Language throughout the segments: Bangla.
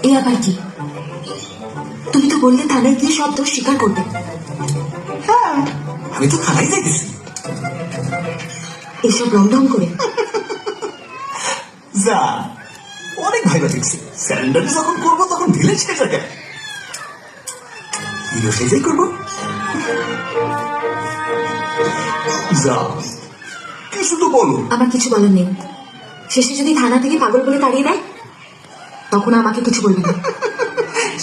এ আবার কি? তুমি তো বললে থানায় গিয়ে সব দোষ স্বীকার করবে। হ্যাঁ, আমি তো থানায় যাইতেছি। এসব রংডং করে যা অনেক ভাইবা দেখছি, স্যান্ডাল যখন করবো তখন ঢিলে ছেড়ে যায়, হিরো সেজাই করবো। যা কিছু তো বলো। আমার কিছু বলার নেই। শেষে যদি থানা থেকে পাগল বলে তাড়িয়ে দেয় তখন আমাকে কিছু বলবে না।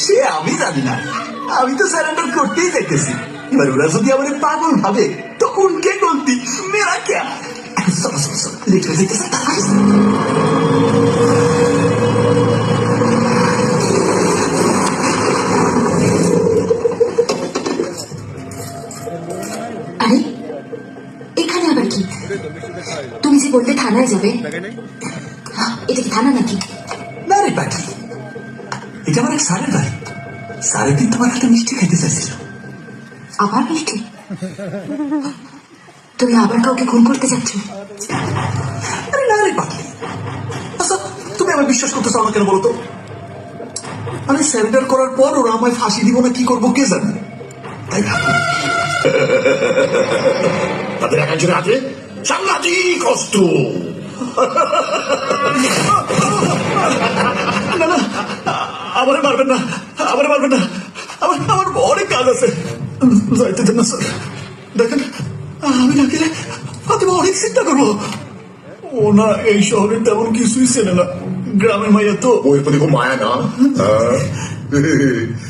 সে আমি জানি না, আমি তো স্যারেন্ডার করতেই যাইতেছি। এবার ওরা যদি আমার পাগল ভাবে তখন কে গলতি মেরা কে। লেট হয়ে যাইতেছে। আরে এখানে আবার কি? তুমি যে বলতে থানায় যাবে, এটা কি থানা নাকি? না রে পাখি, এটা আমার এক স্যারের বাড়ি। স্যারের দিন তোমার হাতে মিষ্টি খাইতে চাইছিল। আবার মিষ্টি? তুমি আবার কাউকে খুন করতে যাচ্ছ? আরে না রে পাখি, আচ্ছা তুমি আমার বিশ্বাস করতে চাও না কেন বলো তো? আমি স্যারেন্ডার করার পর ওরা আমায় ফাঁসি দিব না কি করবো কে জানে, তাই না? তাদের একজনের হাতে সাংঘাতিক অস্ত্র। না না, আমারে মারবেন না, আমারে মারবেন না, আমার আমার অনেক কাজ আছে, যাইতে দেন না স্যার। দেখেন আমি না গেলে ফাতেমা অনেক চিন্তা করবো। ও না এই শহরের তেমন কিছুই চেনে না, গ্রামের মাইয়া তো। বইয়ের প্রতি খুব মায়া না?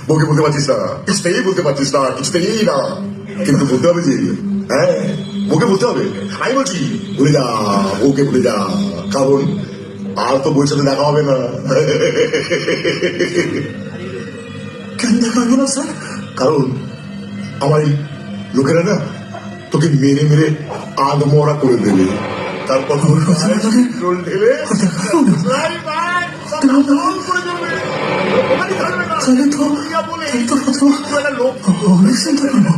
বউকে বলতে পারছিস না, কিছুতেই বলতে পারছিস না, কিছুতেই না, কিন্তু বলতে হবে যে, হ্যাঁ বউকে বলতে হবে। আমি বলছি ভুলে যা, বউকে ভুলে যা, কারণ আর তো বউর সাথে দেখা হবে না। কেন দেখা হইব না স্যার? কারণ আমার এই লোকেরা না তোকে মেরে মেরে আধমরা করে দেবে, তারপর পেট্রোল ঢেলে তাহলে তো লোক অনেক চিন্তা করবো।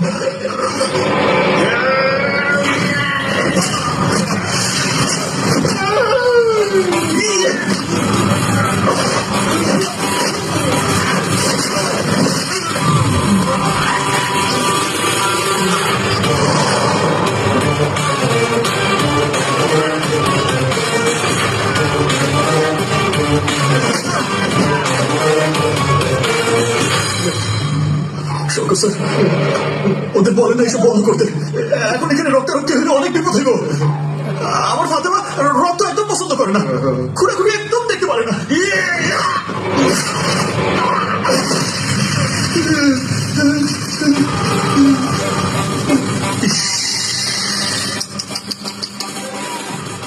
স্যার ওদের বলে না এসব বন্ধ করতে, এখন এখানে রক্তারক্তি হলে অনেক বিপদ হইব। আমার ফাতেমা রক্ত একদম পছন্দ করে না, খুঁড়ে একদম দেখতে পারে না।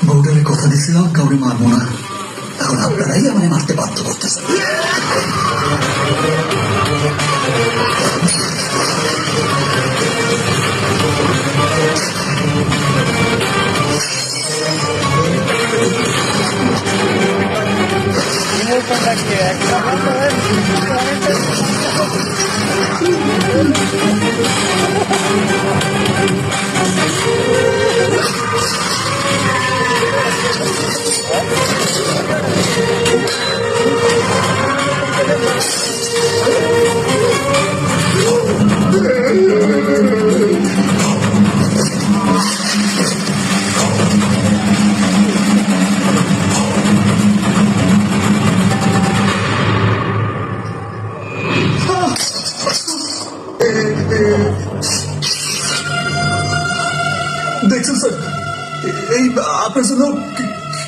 বউডারে কথা দিছিলাম কাউরে মারবো না, এখন আপনারাই আমায় মারতে বাধ্য করতেছেন। দেখছেন স্যার, এই আপনার জন্য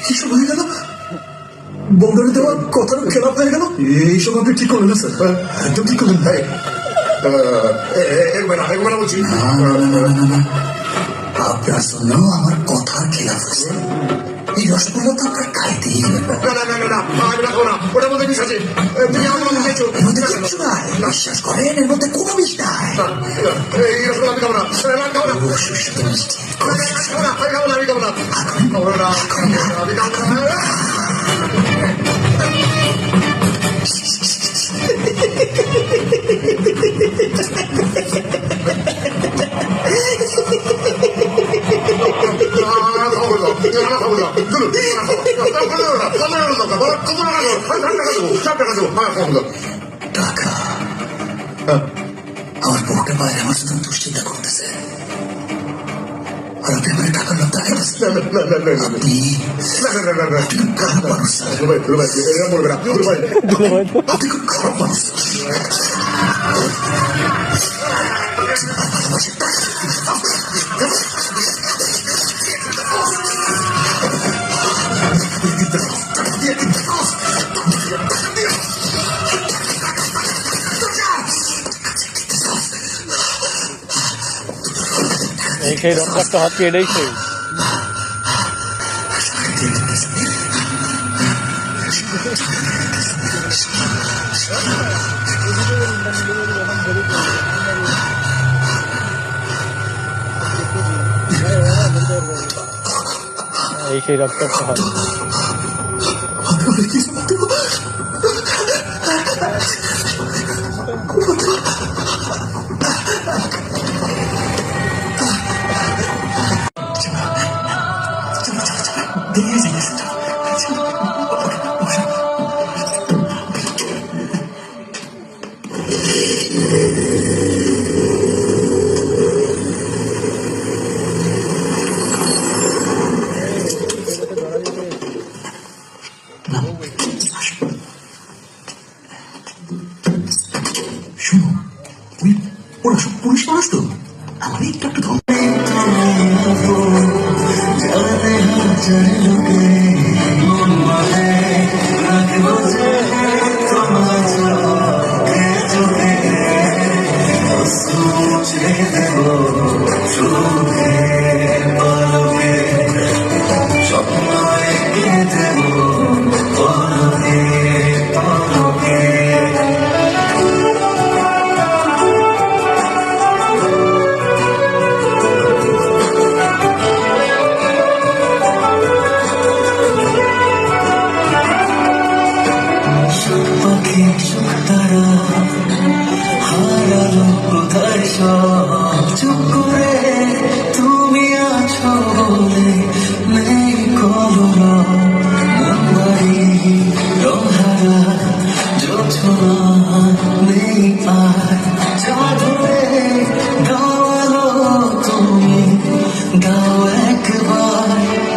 কিসব হয়ে গেল, বৌডারে দেওয়া কথার খেলাপ হয়ে গেল। এইসব আপনি ঠিক করলেন না স্যার, একদম ঠিক করলেন ভাই। বলছি আপনার জন্য আমার কথার খেলাপ হয়েছে, এই রসগোল্লা তো আপনার খাইতেই হবে। ওটার মধ্যে বিষ আছে, এর মধ্যে কিচ্ছু নাই, বিশ্বাস করেন এর মধ্যে কোনো বিষ নাই। এই রসগোল্লা আমি খাবো না, অবশ্যই সাথে মিষ্টি আমি খাবো না। খাবো না টাকা আমার বউটা বাইরে আমার সাথে দুশ্চিন্তা করতেছে আর আপনি আমার টাকার লোক দেখাইতেছেন আপনি খুব খারাপ মানুষ স্যার আপনি খুব খারাপ মানুষ এই সেই রক্তাক্ত হাত কি এটাই সেই এই সেই রক্তাক্ত হাত শুনো ওরা সব পুলিশ মানুষ তো আমার একটু একটু ধন চুপ করে তুমি আছো বলে নেই কলরা মন বাড়ি রং হারা জোছনা